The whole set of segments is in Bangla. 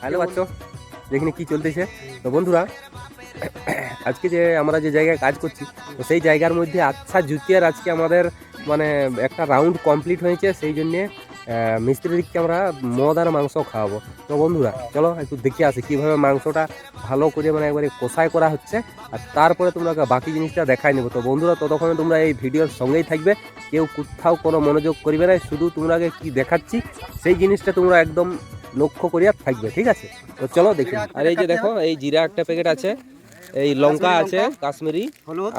হ্যালো বাচ্চো, যেখানে কি চলতেছে। তো বন্ধুরা, আজকে যে আমরা যে জায়গায় কাজ করছি, তো সেই জায়গার মধ্যে আচ্ছা জুতিয়ার আজকে আমাদের মানে একটা রাউন্ড কমপ্লিট হয়েছে। সেই জন্যে মিস্ত্রিকে আমরা মদ আর মাংস খাওয়াবো। তো বন্ধুরা চলো একটু দেখে আসি কীভাবে মাংসটা ভালো করে মানে একবারে কষাই করা হচ্ছে, আর তারপরে তোমরা বাকি জিনিসটা দেখাই নেবো। তো বন্ধুরা ততক্ষণে তোমরা এই ভিডিওর সঙ্গেই থাকবে, কেউ কোথাও কোনো মনোযোগ করবে না, শুধু তোমরাকে কি দেখাচ্ছি সেই জিনিসটা তোমরা একদম লক্ষ্য করিয়া থাকবে, ঠিক আছে? তো চলো দেখি। আর এই যে দেখো, এই জিরা একটা প্যাকেট আছে, এই লঙ্কা আছে কাশ্মীরি,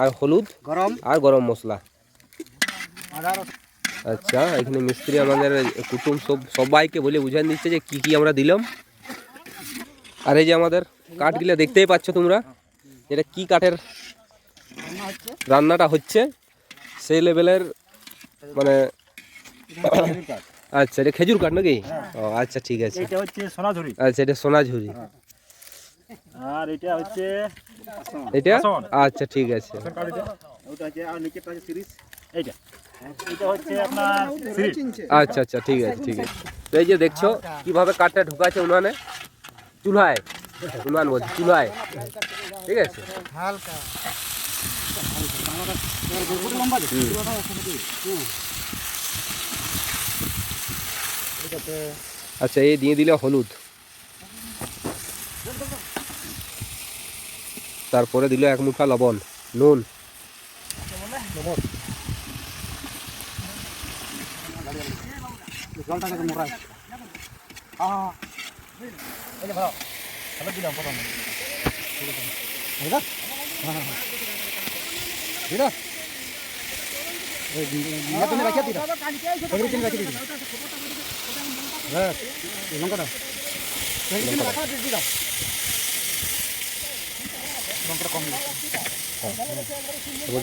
আর হলুদ আর গরম মশলা। আচ্ছা, এখানে মিস্ত্রি আমাদের কুটুম সবাইকে বলে বুঝান দিচ্ছে যে কি কি আমরা দিলাম। আর এই যে আমাদের কাঠগুলো দেখতেই পাচ্ছ তোমরা, এটা কি কাঠের রান্নাটা হচ্ছে সেই লেভেলের মানে। আচ্ছা, এটা খেজুর কাঠ নাকি? ও আচ্ছা, ঠিক আছে। এটা হচ্ছে সোনাঝুরি। আচ্ছা, এটা সোনাঝুরি। আর এটা হচ্ছে এটা আচ্ছা, ঠিক আছে। ওটা হচ্ছে আর নিচেটা হচ্ছে সিরিজ। এইটা এটা হচ্ছে আপনার সিরিজ। আচ্ছা আচ্ছা, ঠিক আছে ঠিক আছে। তো এই যে দেখছো কিভাবে কাঠটা ঢুকাচ্ছে উনানে, চুলায়, উনান বলছি চুলায়, ঠিক আছে। হালকা আচ্ছা, এই দিয়ে দিলে হলুদ, তারপরে দিল এক মুঠা লবণ, নুন,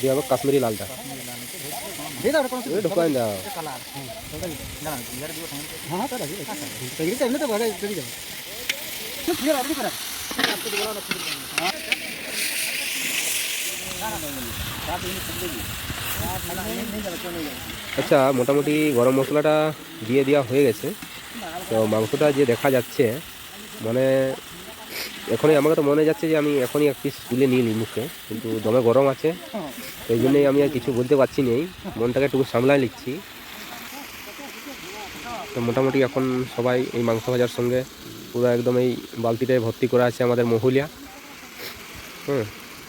দিয়ে হবে কাশ্মীরি লালটা, ঢুকাই দাও। আচ্ছা, মোটামুটি গরম মশলাটা দিয়ে দেওয়া হয়ে গেছে। তো মাংসটা যে দেখা যাচ্ছে মানে এখনই আমাকে তো মনে যাচ্ছে যে আমি এখনই এক পিস তুলে নিয়ে নিই মুখে, কিন্তু দমে গরম আছে, এই জন্যই আমি আর কিছু বলতে পারছি না, মনটাকে একটু সামলায় নিচ্ছি। তো মোটামুটি এখন সবাই এই মাংস ভাজার সঙ্গে পুরো একদম এই বালতিটায় ভর্তি করা আছে আমাদের মহুলিয়া।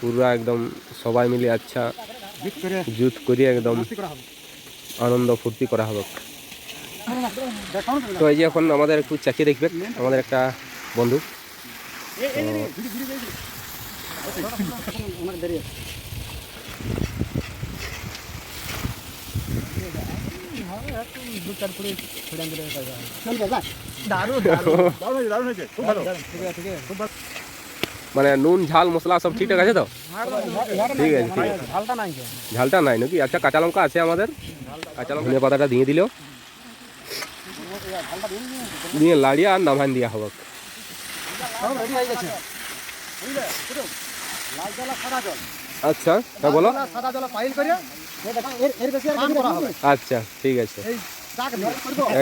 পুরো একদম সবাই মিলে আচ্ছা জুত করে একদম আনন্দ ফুর্তি করা হবে। তো এই যে এখন আমাদের একটু চাকিয়ে দেখবে আমাদের একটা বন্ধু। মানে নুন ঝাল মশলা সব ঠিকঠাক আছে তো? ঠিক আছে ঠিক আছে। ঝালটা নাই নাকি? আচ্ছা, কাঁচা লঙ্কা আছে আমাদের, কাঁচা লঙ্কা ধনিয়া পাতাটা দিয়ে দিল, দিয়ে লাড়িয়ে আর নামান দেওয়া হবে। আচ্ছা, হ্যাঁ বলো। আচ্ছা, ঠিক আছে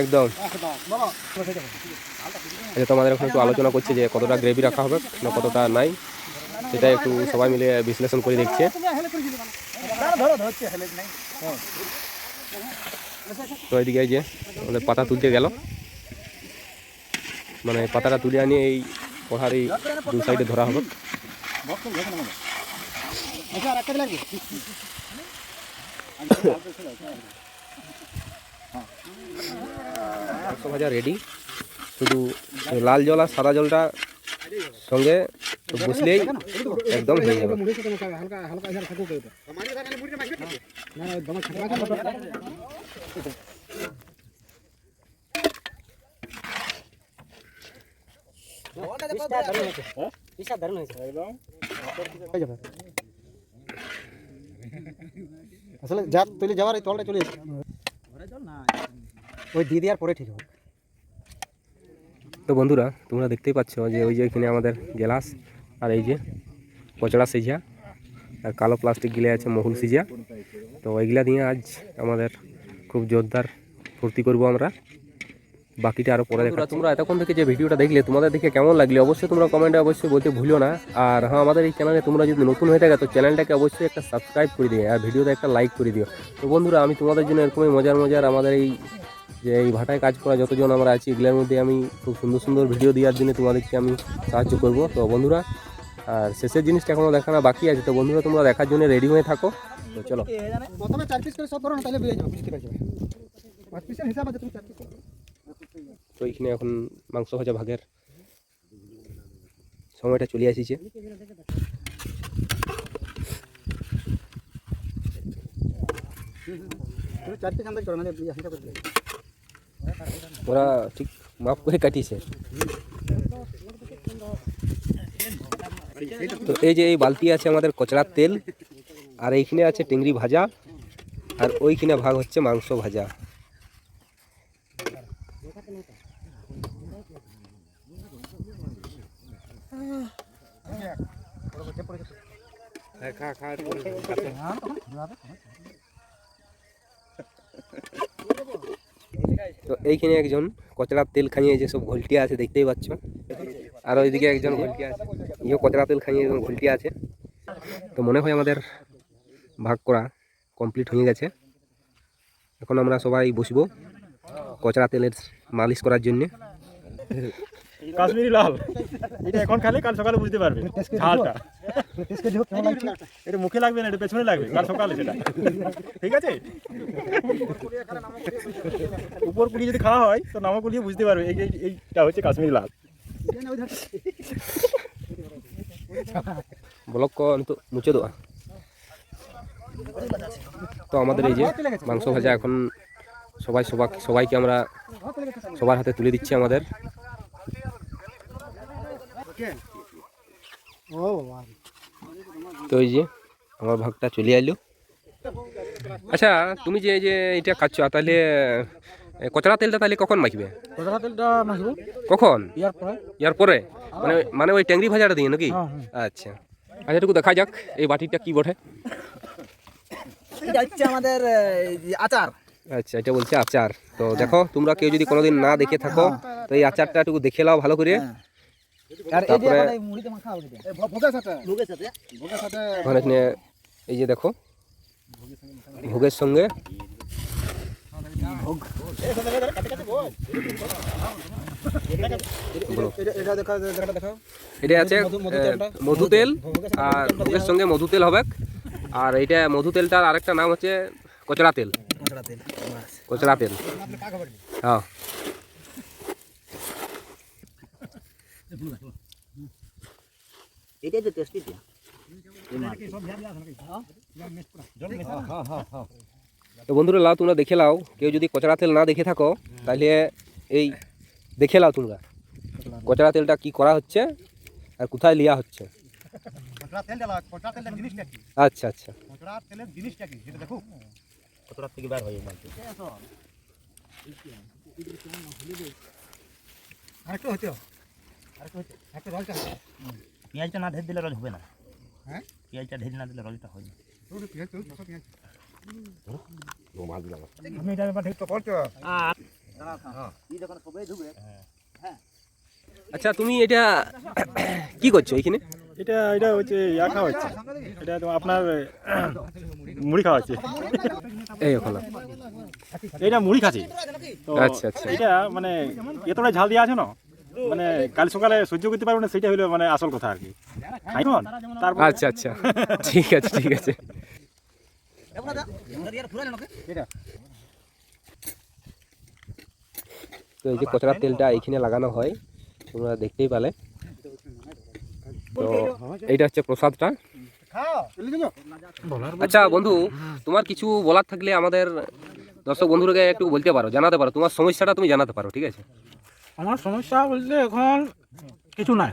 একদম। আচ্ছা, তোমাদের এখন একটু আলোচনা করছে যে কতটা গ্রেভি রাখা হবে না কতটা নাই, সেটা একটু সবাই মিলে বিশ্লেষণ করে দেখছে। তো এদিকে এই যে আমাদের পাতা তুলতে গেল, মানে পাতাটা তুলে আনিয়ে এই কড়ার এই দু সাইডে ধরা হবে। মাংস ভাজা রেডি, শুধু লাল জল আর সাদা জলটা সঙ্গে বসলেই একদম হয়ে যাবে। আসলে যা তুলে যাওয়ার এই তলটা চলে ওই দিয়ে দেওয়ার পরে ঠিক হবে। তো বন্ধুরা তোমরা দেখতেই পাচ্ছ যে ওই যে এখানে আমাদের গ্লাস, আর এই যে কচড়া সিঝা আর কালো প্লাস্টিক গিলে আছে মহুল সিঝা। তো ওইগুলা দিয়ে আজ আমাদের খুব জোরদার ফুর্তি করব আমরা। বাকিটা আরও পরে দেখা। তোমরা এতক্ষণ থেকে যে ভিডিওটা দেখলে তোমাদের দেখে কেমন লাগলে অবশ্যই তোমরা কমেন্টে অবশ্যই বলতে ভুলো না। আর হ্যাঁ, আমাদের এই চ্যানেলে তোমরা যদি নতুন হয়ে থাকে তো চ্যানেলটাকে অবশ্যই একটা সাবস্ক্রাইব করে দিও আর ভিডিওতে একটা লাইক করে দিও। তো বন্ধুরা, আমি তোমাদের জন্য এরকমই মজার আমাদের এই ভাটায় কাজ করা যতজন আমরা আছি এগুলোর মধ্যে আমি খুব সুন্দর ভিডিও দেওয়ার জন্য তোমাদেরকে আমি সাহায্য করব। তো বন্ধুরা, আর শেষের জিনিসটা এখনও দেখানো বাকি আছে। তো বন্ধুরা, তোমরা দেখার জন্য রেডি হয়ে থাকো। তো চলো। প্রথমে 4 পিস করে সব করো না, তাহলে বুঝে যাবে, বুঝতে পারবে। 5 পিসের হিসাব আছে, তুমি 4 পিস করো। তো এইখানে এখন মাংস ভাজা ভাগের সময়টা চলে আসিছে। তুমি 4 পিস আন্দাজ করো না, হিসাব করে দিও। ওরা ঠিক মাপ করে কাটিয়েছে। তো এই যে এই বালতি আছে আমাদের কচড়ার তেল, আর এইখানে আছে টেংরি ভাজা, আর ওইখানে ভাগ হচ্ছে মাংস ভাজা। তো এইখানে একজন কচড়ার তেল খাইয়ে যে সব ঘোলটিয়া আছে দেখতেই পাচ্ছ, আর ওইদিকে একজন ঘোলটিয়া আছে, ইও কচড়া তেল খাইয়ে একজন ঘোলটিয়া আছে। তো মনে হয় আমাদের ভাগ করা কমপ্লিট হয়ে গেছে। এখন আমরা সবাই বসবো কচড়া তেলের মালিশ করার জন্য। কাশ্মীরি লাল, এটা এখন খালে কাল সকালে বুঝতে পারবে ঝালটা। টেস্ট করে দেখো কেমন লাগছে। এটা মুখে লাগবে না, এটা পেছনে লাগবে কাল সকালে সেটা, ঠিক আছে? উপর পুড়িয়ে যদি খাওয়া হয় তো নামক পুড়িয়ে বুঝতে পারবে এইটা হচ্ছে কাশ্মীরি লাল। ব্লক তো মুছে দেওয়া। তো আমাদের এই যে মাংস ভাজা এখন সবাইকে আমরা সবার হাতে তুলে দিচ্ছি আমাদের। ও বাবা, তো এই যে আমার ভাগটা চলে এলো। আচ্ছা, তুমি যে এই যে এটা খাচ্ছ, তাহলে কচড়া তেলটা তাহলে কখন মাখবে? কচড়া তেলটা মাখবো কখন? ইয়ার পরে। ইয়ার পরে মানে ওই ট্যাংরি ভাজাটা দিয়ে নাকি? আচ্ছা আচ্ছা, একটু দেখা যাক এই বাটিটা কি বটে। এটা হচ্ছে আমাদের আচার। আচ্ছা, এটা বলছে আচার। তো দেখো, তোমরা কেউ যদি কোনোদিন না দেখে থাকো তো এই আচারটা একটু দেখে নাও ভালো করে। আর এই যে তারপরে মানে মুড়িতে মাখা হবে এটা। ভোগের সাথে লোকের সাথে মানে এখানে এই যে দেখো ভোগের সঙ্গে বলো। এটা দেখা দেখাও। এটা আছে মধু তেল, আর ভোগের সঙ্গে মধু তেল হবে। আর এইটা মধু তেলটার আরেকটা নাম হচ্ছে কচড়া তেল। কচড়া তেল, বাস। কচড়া তেল, হ্যাঁ। এটাই তো টেস্টি দিয়া। তো বন্ধুরা, লাও তোমরা দেখে লাও। কেউ যদি কচড়া তেল না দেখে থাকো তাহলে এই দেখে লাও তোমরা কচড়া তেলটা কি করা হচ্ছে আর কোথায় লিয়া হচ্ছে। কচড়া তেলের জিনিসটা কি? আচ্ছা আচ্ছা, কচড়া তেলের জিনিসটা কি সেটা দেখো। কতটা থেকে বার হয়ে যাবে। আরেকটু হচ্ছে, একটা রলটা হচ্ছে। পেঁয়াজটা না ঢের দিলে রস হবে না। হ্যাঁ, পেঁয়াজটা ঢের না দিলে রসটা হয় না। একটু পেঁয়াজ তো, পেঁয়াজ। আমি এটা ব্যাপার ঠিক তো করছো। এই যখন সবাই ঢুকবে আচ্ছা তুমি এটা কি করছো এইখানে? এটা হচ্ছে খাওয়া হচ্ছে, এটা তো আপনার মুড়ি খাওয়া হচ্ছে। এই ওখানে। এটা মুড়ি খাচ্ছি তো। আচ্ছা আচ্ছা, এটা মানে এতটা ঝাল দেওয়া আছে না, মানে কাল সকালে সহ্য করতে পারবো না, সেটা হলো মানে আসল কথা আর কি। খাইন তারপর আচ্ছা আচ্ছা, ঠিক আছে ঠিক আছে। তো এই যে কচড়ার তেলটা এইখানে লাগানো হয়, তোমরা দেখতেই পেলে। তো এইটা হচ্ছে প্রসাদটা। আচ্ছা বন্ধু, তোমার কিছু বলার থাকলে আমাদের দর্শক বন্ধুকে একটু বলতে পারো, জানাতে পারো, তোমার সমস্যাটা তুমি জানাতে পারো, ঠিক আছে? আমার সমস্যা বলতে এখন কিছু নাই।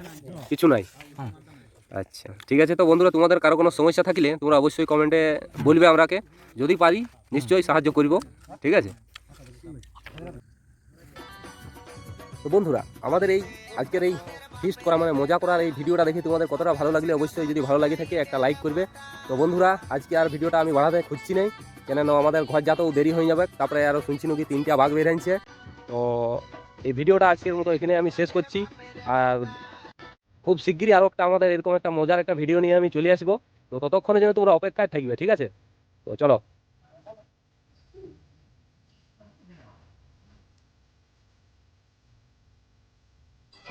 কিছু নাই? আচ্ছা ঠিক আছে। তো বন্ধুরা, তোমাদের কারো কোনো সমস্যা থাকলে তোমরা অবশ্যই কমেন্টে বলবে, আমরাকে যদি পারি নিশ্চয়ই সাহায্য করব, ঠিক আছে? তো বন্ধুরা, আমাদের এই আজকের এই ফিস্ট করা মানে মজা করার এই ভিডিওটা দেখে তোমাদের কতটা ভালো লাগলে অবশ্যই যদি ভালো লাগে থাকে একটা লাইক করবে। তো বন্ধুরা, আজকে আর ভিডিওটা আমি বাড়াতে খুঁজছি নাই, কেন আমাদের ঘর যাতেও দেরি হয়ে যাবে। তারপরে আরও শুনছি নাকি 3টা বাঘ বের হয়েছে। তো এই ভিডিওটা আজকের মতো এখানে আমি শেষ করছি। আর খুব শিগগিরই আরও একটা আমাদের এরকম একটা মজার একটা ভিডিও নিয়ে আমি চলে আসবো। তো ততক্ষণে যেন তোমরা অপেক্ষায় থাকবে, ঠিক আছে? তো চলো।